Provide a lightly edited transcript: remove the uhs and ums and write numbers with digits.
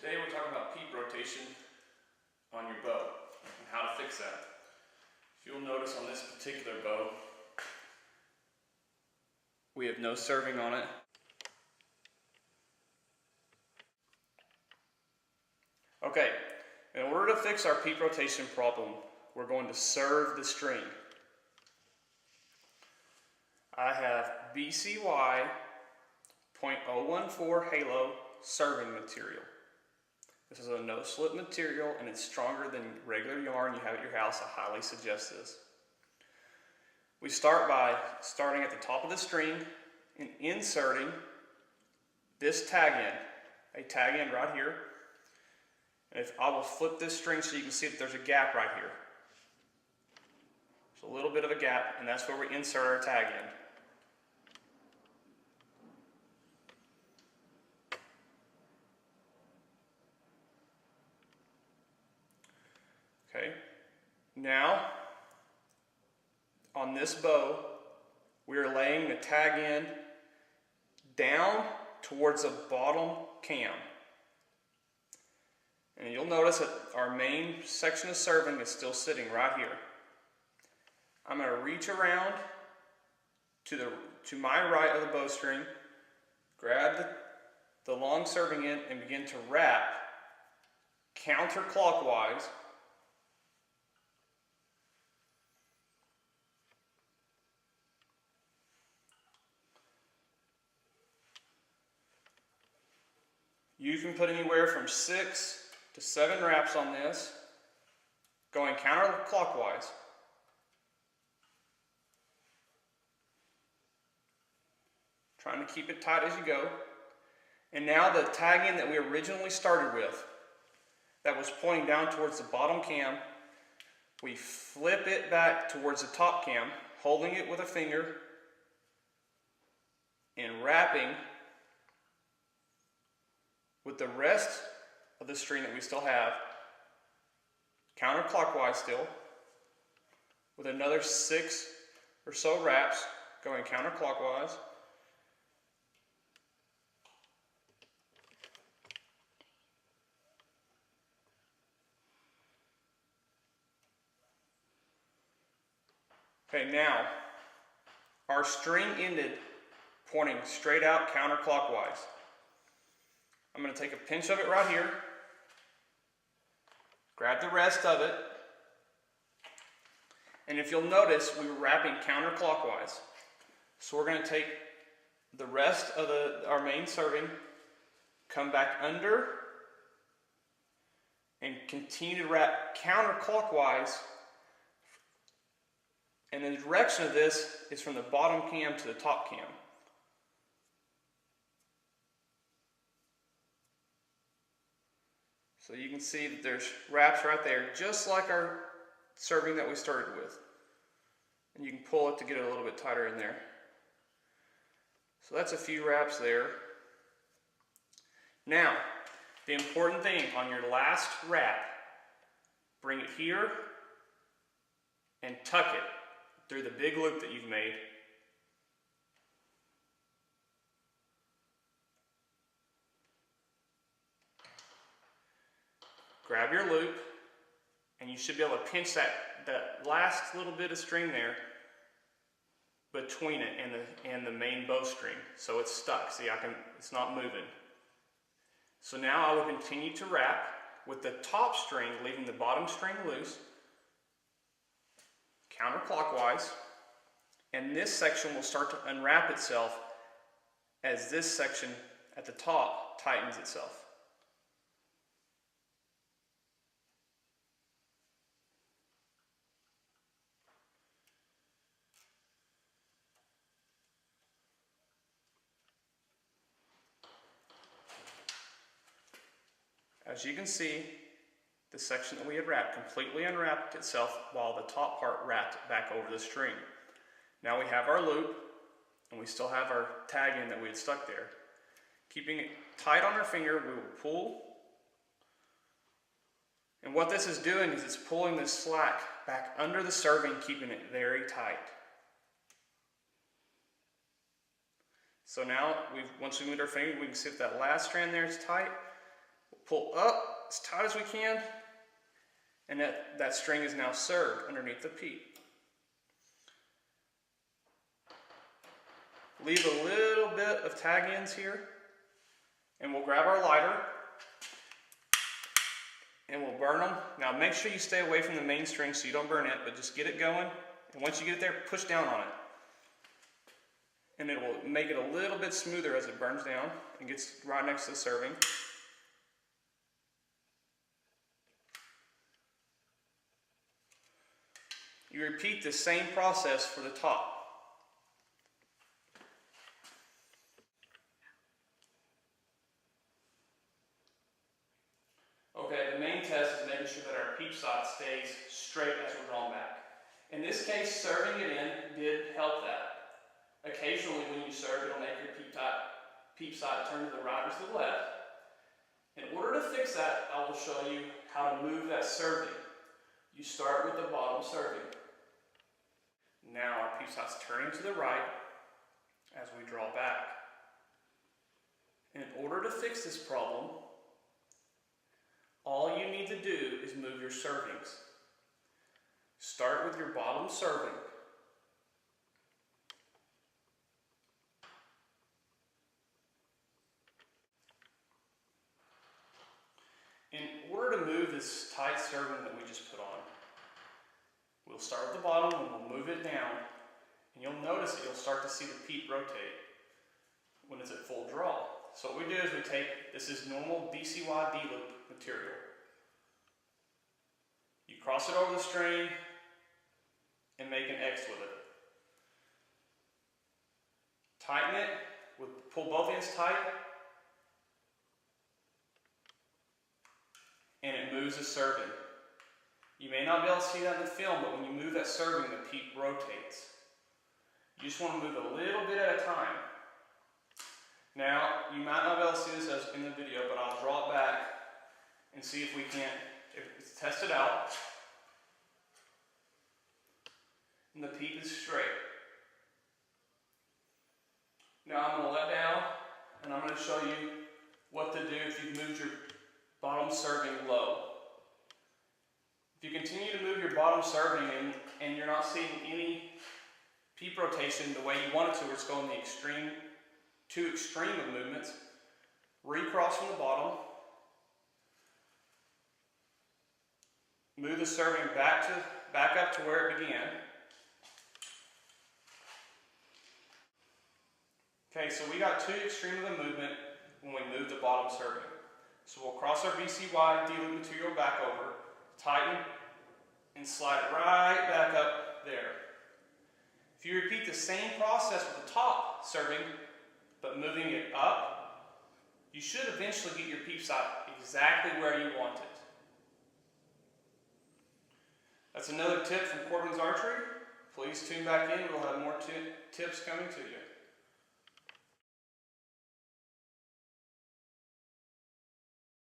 Today we're talking about peep rotation on your bow and how to fix that. If you'll notice on this particular bow, we have no serving on it. Okay, in order to fix our peep rotation problem, we're going to serve the string. I have BCY 0.014 halo serving material. This is a no-slip material and it's stronger than regular yarn you have at your house. I highly suggest this. We start by starting at the top of the string and inserting this tag end, a tag end right here. And if I will flip this string so you can see that there's a gap right here. There's a little bit of a gap, and that's where we insert our tag end. Okay, now on this bow, we are laying the tag end down towards the bottom cam. And you'll notice that our main section of serving is still sitting right here. I'm going to reach around to my right of the bowstring, grab the long serving end, and begin to wrap counterclockwise You can put anywhere from 6 to 7 wraps on this, going counterclockwise. Trying to keep it tight as you go. And now the tag end that we originally started with, that was pointing down towards the bottom cam, we flip it back towards the top cam, holding it with a finger and wrapping with the rest of the string that we still have, counterclockwise still, with another 6 or so wraps going counterclockwise. Okay, now our string ended pointing straight out counterclockwise. I'm going to take a pinch of it right here, grab the rest of it, and if you'll notice, we were wrapping counterclockwise. So we're going to take the rest of our main serving, come back under, and continue to wrap counterclockwise. And the direction of this is from the bottom cam to the top cam. So you can see that there's wraps right there, just like our serving that we started with. And you can pull it to get it a little bit tighter in there. So that's a few wraps there. Now, the important thing on your last wrap, bring it here and tuck it through the big loop that you've made. Grab your loop, and you should be able to pinch that last little bit of string there between it and the main bowstring, so it's stuck. See, it's not moving. So now I will continue to wrap with the top string, leaving the bottom string loose, counterclockwise, and this section will start to unwrap itself as this section at the top tightens itself. As you can see, the section that we had wrapped completely unwrapped itself while the top part wrapped back over the string. Now we have our loop, and we still have our tag end that we had stuck there. Keeping it tight on our finger, we will pull. And what this is doing is it's pulling this slack back under the serving, keeping it very tight. So now, once we moved our finger, we can see if that last strand there is tight. pull up as tight as we can, and that string is now served underneath the peep. Leave a little bit of tag ends here, and we'll grab our lighter and we'll burn them. Now make sure you stay away from the main string so you don't burn it, but just get it going, and once you get it there, push down on it. And it will make it a little bit smoother as it burns down and gets right next to the serving. You repeat the same process for the top. Okay, the main test is making sure that our peep side stays straight as we're drawn back. In this case, serving it in did help that. Occasionally when you serve, it'll make your peep side turn to the right or to the left. In order to fix that, I will show you how to move that serving. You start with the bottom serving. Now our peep side's turning to the right as we draw back. In order to fix this problem, all you need to do is move your servings. Start with your bottom serving. In order to move this tight serving that we just put on, we'll start at the bottom and we'll move it down, and you'll notice that you'll start to see the peep rotate when it's at full draw. So what we do is we take, this is normal BCY D-loop material. You cross it over the string and make an X with it. Tighten it, pull both ends tight, and it moves the serving. You may not be able to see that in the film, but when you move that serving, the peep rotates. You just want to move a little bit at a time. Now, you might not be able to see this as in the video, but I'll draw it back and see if we can't, test it out. And the peep is straight. Now I'm going to let down, and I'm going to show you what to do if you've moved your bottom serving low. If you continue to move your bottom serving and you're not seeing any peep rotation the way you want it to, where it's going the extreme, too extreme of movements, recross from the bottom, move the serving back up to where it began. Okay, so we got too extreme of a movement when we moved the bottom serving. So we'll cross our BCY D-loop material back over, tighten, and slide it right back up there. If you repeat the same process with the top serving, but moving it up, you should eventually get your peep side exactly where you want it. That's another tip from Corbin's Archery. Please tune back in. We'll have more tips coming to you.